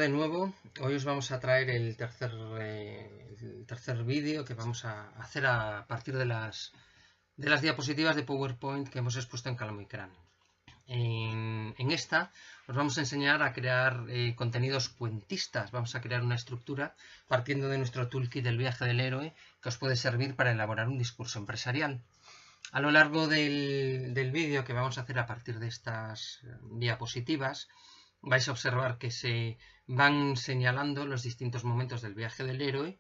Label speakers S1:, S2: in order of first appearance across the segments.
S1: de nuevo. Hoy os vamos a traer el tercer vídeo que vamos a hacer a partir de las diapositivas de PowerPoint que hemos expuesto en Calamicran. En esta os vamos a enseñar a crear contenidos cuentistas. Vamos a crear una estructura partiendo de nuestro toolkit del viaje del héroe que os puede servir para elaborar un discurso empresarial. A lo largo del vídeo que vamos a hacer a partir de estas diapositivas, vais a observar que se van señalando los distintos momentos del viaje del héroe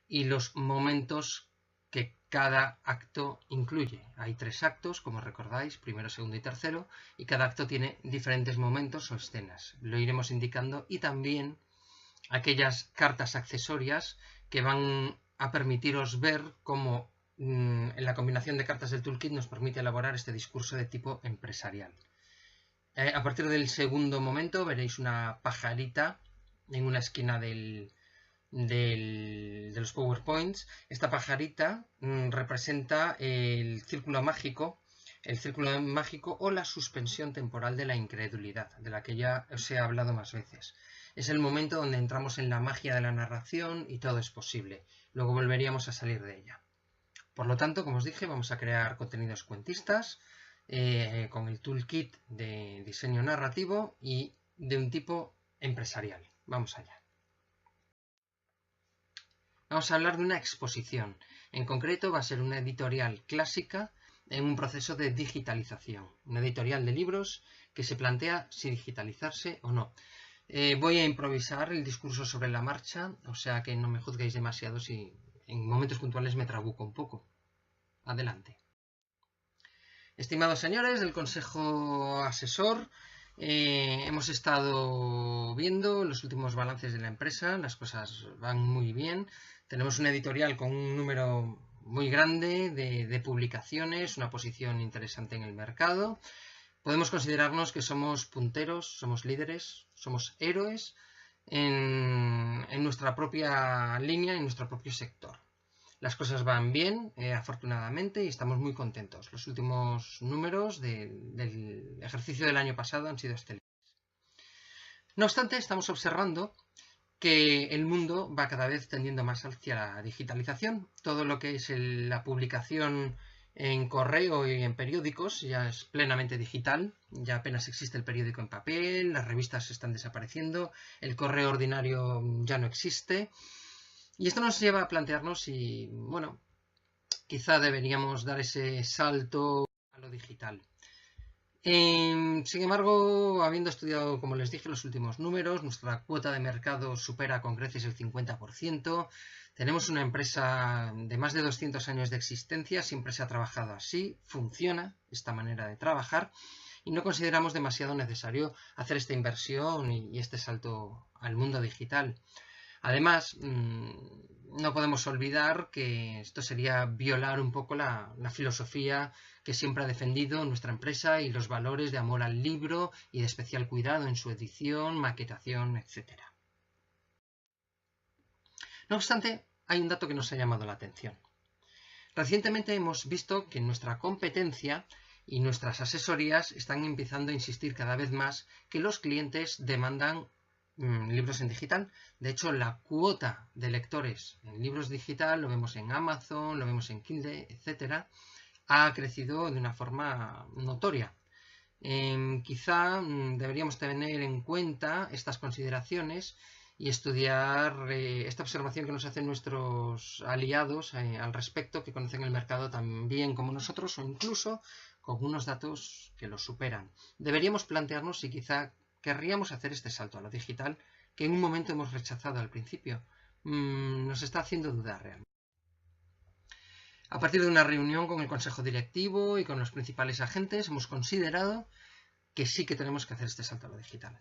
S1: y los momentos que cada acto incluye. Hay 3 actos, como recordáis, primero, segundo y tercero, y cada acto tiene diferentes momentos o escenas. Lo iremos indicando, y también aquellas cartas accesorias que van a permitiros ver cómo la combinación de cartas del toolkit nos permite elaborar este discurso de tipo empresarial. A partir del segundo momento veréis una pajarita en una esquina de los PowerPoints. Esta pajarita representa el círculo mágico o la suspensión temporal de la incredulidad, de la que ya os he hablado más veces. Es el momento donde entramos en la magia de la narración y todo es posible. Luego volveríamos a salir de ella. Por lo tanto, como os dije, vamos a crear contenidos cuentistas con el toolkit de diseño narrativo y de un tipo empresarial. Vamos allá. Vamos a hablar de una exposición. En concreto va a ser una editorial clásica en un proceso de digitalización. Una editorial de libros que se plantea si digitalizarse o no. Voy a improvisar el discurso sobre la marcha, o sea que no me juzguéis demasiado si en momentos puntuales me trabuco un poco. Adelante. Estimados señores del Consejo Asesor, hemos estado viendo los últimos balances de la empresa. Las cosas van muy bien. Tenemos una editorial con un número muy grande de publicaciones, una posición interesante en el mercado. Podemos considerarnos que somos punteros, somos líderes, somos héroes en nuestra propia línea, en nuestro propio sector. Las cosas van bien, afortunadamente, y estamos muy contentos. Los últimos números del ejercicio del año pasado han sido excelentes. No obstante, estamos observando que el mundo va cada vez tendiendo más hacia la digitalización. Todo lo que es la publicación en correo y en periódicos ya es plenamente digital. Ya apenas existe el periódico en papel, las revistas están desapareciendo, el correo ordinario ya no existe. Y esto nos lleva a plantearnos si, bueno, quizá deberíamos dar ese salto a lo digital. Sin embargo, habiendo estudiado, como les dije, los últimos números, nuestra cuota de mercado supera con creces el 50%. Tenemos una empresa de más de 200 años de existencia, siempre se ha trabajado así, funciona esta manera de trabajar, y no consideramos demasiado necesario hacer esta inversión y este salto al mundo digital. Además, no podemos olvidar que esto sería violar un poco la filosofía que siempre ha defendido nuestra empresa y los valores de amor al libro y de especial cuidado en su edición, maquetación, etc. No obstante, hay un dato que nos ha llamado la atención. Recientemente hemos visto que nuestra competencia y nuestras asesorías están empezando a insistir cada vez más que los clientes demandan libros en digital. De hecho, la cuota de lectores en libros digital, lo vemos en Amazon, lo vemos en Kindle, etcétera, ha crecido de una forma notoria. Quizá deberíamos tener en cuenta estas consideraciones y estudiar esta observación que nos hacen nuestros aliados al respecto, que conocen el mercado tan bien como nosotros, o incluso con unos datos que los superan. Deberíamos plantearnos si quizá querríamos hacer este salto a lo digital que en un momento hemos rechazado al principio. Nos está haciendo dudar realmente. A partir de una reunión con el consejo directivo y con los principales agentes, hemos considerado que sí que tenemos que hacer este salto a lo digital.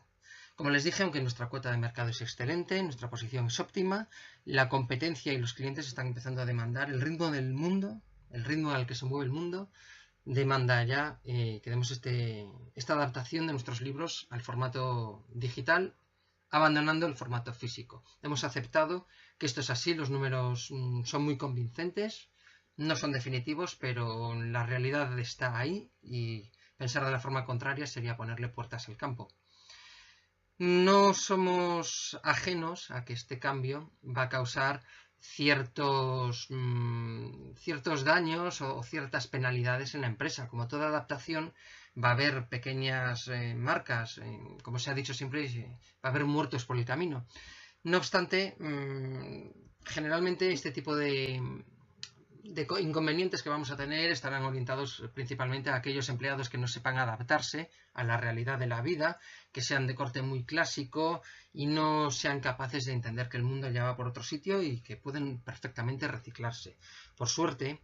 S1: Como les dije, aunque nuestra cuota de mercado es excelente, nuestra posición es óptima, la competencia y los clientes están empezando a demandar el ritmo del mundo, el ritmo al que se mueve el mundo, demanda ya que demos esta adaptación de nuestros libros al formato digital, abandonando el formato físico. Hemos aceptado que esto es así, los números son muy convincentes, no son definitivos, pero la realidad está ahí y pensar de la forma contraria sería ponerle puertas al campo. No somos ajenos a que este cambio va a causar ciertos daños o ciertas penalidades en la empresa. Como toda adaptación, va a haber pequeñas marcas, como se ha dicho siempre, va a haber muertos por el camino. No obstante, generalmente este tipo de inconvenientes que vamos a tener estarán orientados principalmente a aquellos empleados que no sepan adaptarse a la realidad de la vida, que sean de corte muy clásico y no sean capaces de entender que el mundo ya va por otro sitio y que pueden perfectamente reciclarse. Por suerte,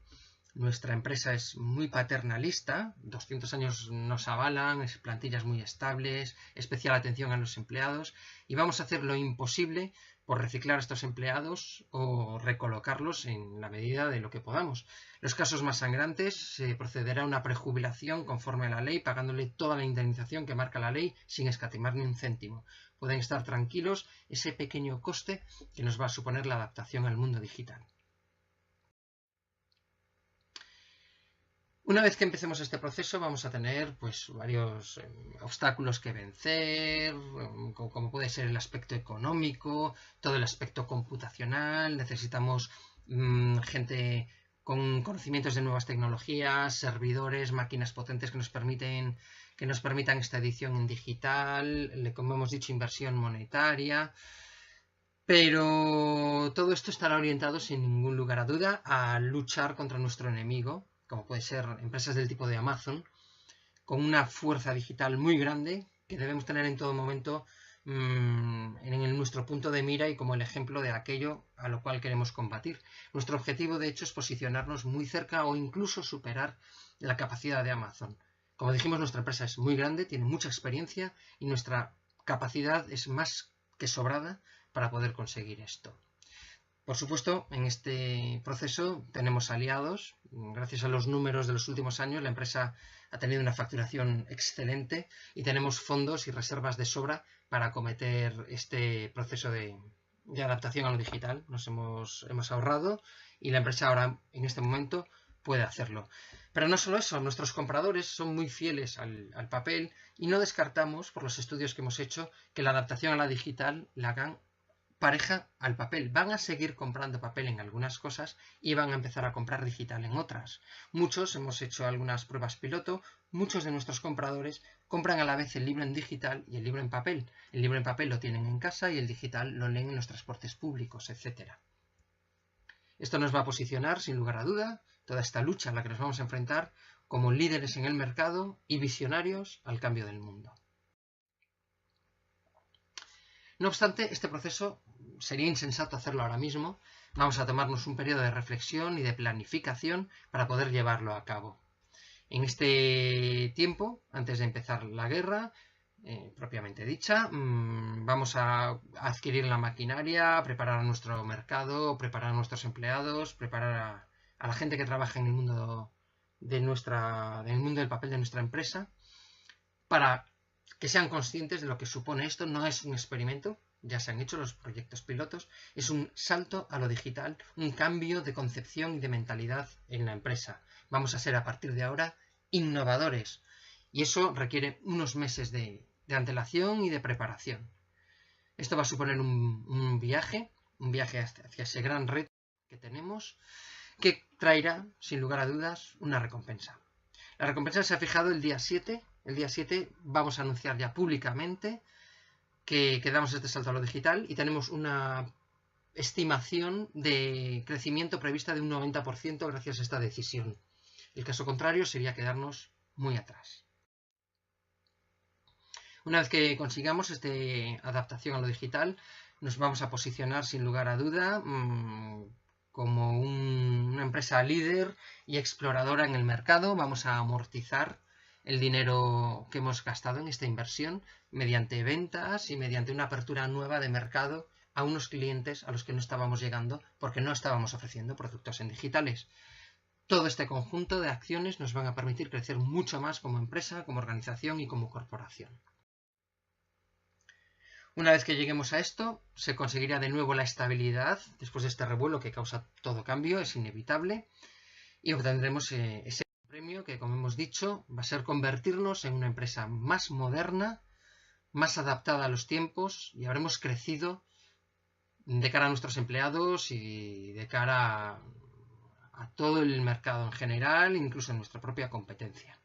S1: nuestra empresa es muy paternalista, 200 años nos avalan, plantillas muy estables, especial atención a los empleados, y vamos a hacer lo imposible por reciclar a estos empleados o recolocarlos en la medida de lo que podamos. Los casos más sangrantes se procederá a una prejubilación conforme a la ley, pagándole toda la indemnización que marca la ley sin escatimar ni un céntimo. Pueden estar tranquilos ese pequeño coste que nos va a suponer la adaptación al mundo digital. Una vez que empecemos este proceso vamos a tener pues varios obstáculos que vencer, como puede ser el aspecto económico, todo el aspecto computacional, necesitamos gente con conocimientos de nuevas tecnologías, servidores, máquinas potentes que nos permitan esta edición en digital, como hemos dicho, inversión monetaria. Pero todo esto estará orientado sin ningún lugar a duda a luchar contra nuestro enemigo, como puede ser empresas del tipo de Amazon, con una fuerza digital muy grande que debemos tener en todo momento en nuestro punto de mira y como el ejemplo de aquello a lo cual queremos combatir. Nuestro objetivo, de hecho, es posicionarnos muy cerca o incluso superar la capacidad de Amazon. Como dijimos, nuestra empresa es muy grande, tiene mucha experiencia y nuestra capacidad es más que sobrada para poder conseguir esto. Por supuesto, en este proceso tenemos aliados. Gracias a los números de los últimos años, la empresa ha tenido una facturación excelente y tenemos fondos y reservas de sobra para acometer este proceso de adaptación a lo digital. Nos hemos ahorrado y la empresa ahora, en este momento, puede hacerlo. Pero no solo eso, nuestros compradores son muy fieles al papel y no descartamos, por los estudios que hemos hecho, que la adaptación a la digital la hagan pareja al papel. Van a seguir comprando papel en algunas cosas y van a empezar a comprar digital en otras. Muchos, hemos hecho algunas pruebas piloto, muchos de nuestros compradores compran a la vez el libro en digital y el libro en papel. El libro en papel lo tienen en casa y el digital lo leen en los transportes públicos, etc. Esto nos va a posicionar, sin lugar a duda, toda esta lucha a la que nos vamos a enfrentar como líderes en el mercado y visionarios al cambio del mundo. No obstante, este proceso sería insensato hacerlo ahora mismo. Vamos a tomarnos un periodo de reflexión y de planificación para poder llevarlo a cabo. En este tiempo, antes de empezar la guerra, propiamente dicha, vamos a adquirir la maquinaria, preparar nuestro mercado, preparar a nuestros empleados, preparar a la gente que trabaja en el mundo del papel de nuestra empresa, para que sean conscientes de lo que supone esto. No es un experimento, ya se han hecho los proyectos pilotos, es un salto a lo digital, un cambio de concepción y de mentalidad en la empresa. Vamos a ser a partir de ahora innovadores y eso requiere unos meses de antelación y de preparación. Esto va a suponer un viaje hacia ese gran reto que tenemos, que traerá, sin lugar a dudas, una recompensa. La recompensa se ha fijado el día 7. El día 7 vamos a anunciar ya públicamente que damos este salto a lo digital y tenemos una estimación de crecimiento prevista de un 90% gracias a esta decisión. El caso contrario sería quedarnos muy atrás. Una vez que consigamos esta adaptación a lo digital, nos vamos a posicionar sin lugar a duda como una empresa líder y exploradora en el mercado. Vamos a amortizar el dinero que hemos gastado en esta inversión mediante ventas y mediante una apertura nueva de mercado a unos clientes a los que no estábamos llegando porque no estábamos ofreciendo productos en digitales. Todo este conjunto de acciones nos van a permitir crecer mucho más como empresa, como organización y como corporación. Una vez que lleguemos a esto, se conseguirá de nuevo la estabilidad después de este revuelo que causa todo cambio, es inevitable, y obtendremos ese premio que, como hemos dicho, va a ser convertirnos en una empresa más moderna, más adaptada a los tiempos y habremos crecido de cara a nuestros empleados y de cara a todo el mercado en general, incluso en nuestra propia competencia.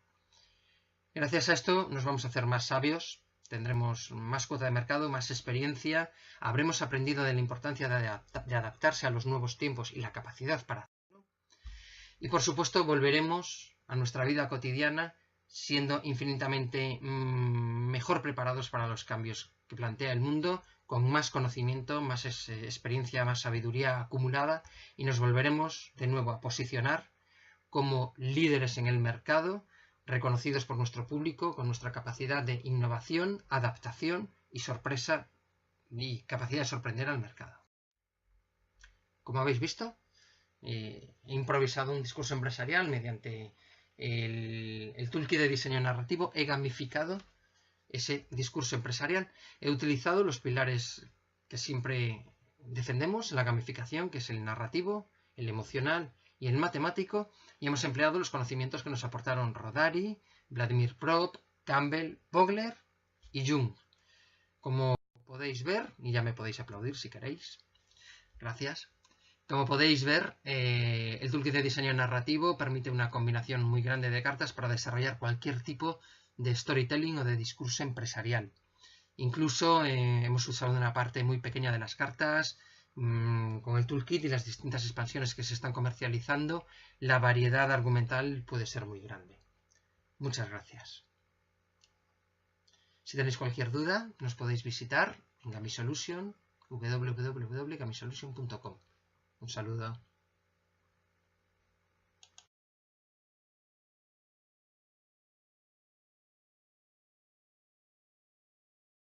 S1: Gracias a esto nos vamos a hacer más sabios, tendremos más cuota de mercado, más experiencia, habremos aprendido de la importancia de adaptarse a los nuevos tiempos y la capacidad para hacerlo. Y por supuesto volveremos a nuestra vida cotidiana siendo infinitamente mejor preparados para los cambios que plantea el mundo, con más conocimiento, más experiencia, más sabiduría acumulada, y nos volveremos de nuevo a posicionar como líderes en el mercado, reconocidos por nuestro público, con nuestra capacidad de innovación, adaptación y sorpresa y capacidad de sorprender al mercado. Como habéis visto, he improvisado un discurso empresarial mediante el toolkit de diseño narrativo, he gamificado ese discurso empresarial, he utilizado los pilares que siempre defendemos en la gamificación, que es el narrativo, el emocional y el matemático, y hemos empleado los conocimientos que nos aportaron Rodari, Vladimir Prop, Campbell, Vogler y Jung. Como podéis ver, y ya me podéis aplaudir si queréis, gracias. Como podéis ver, el toolkit de diseño narrativo permite una combinación muy grande de cartas para desarrollar cualquier tipo de storytelling o de discurso empresarial. Incluso hemos usado una parte muy pequeña de las cartas. Con el toolkit y las distintas expansiones que se están comercializando, la variedad argumental puede ser muy grande. Muchas gracias. Si tenéis cualquier duda, nos podéis visitar en Gamisolution, www.gamisolution.com. Un saludo.